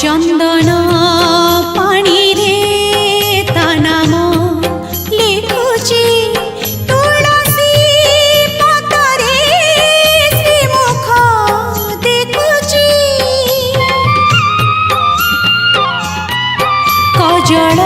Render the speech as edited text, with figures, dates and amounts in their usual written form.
चंदन पानी रे ता नाम लिखुची तुलसी पतरे श्रीमुख देखुची कजल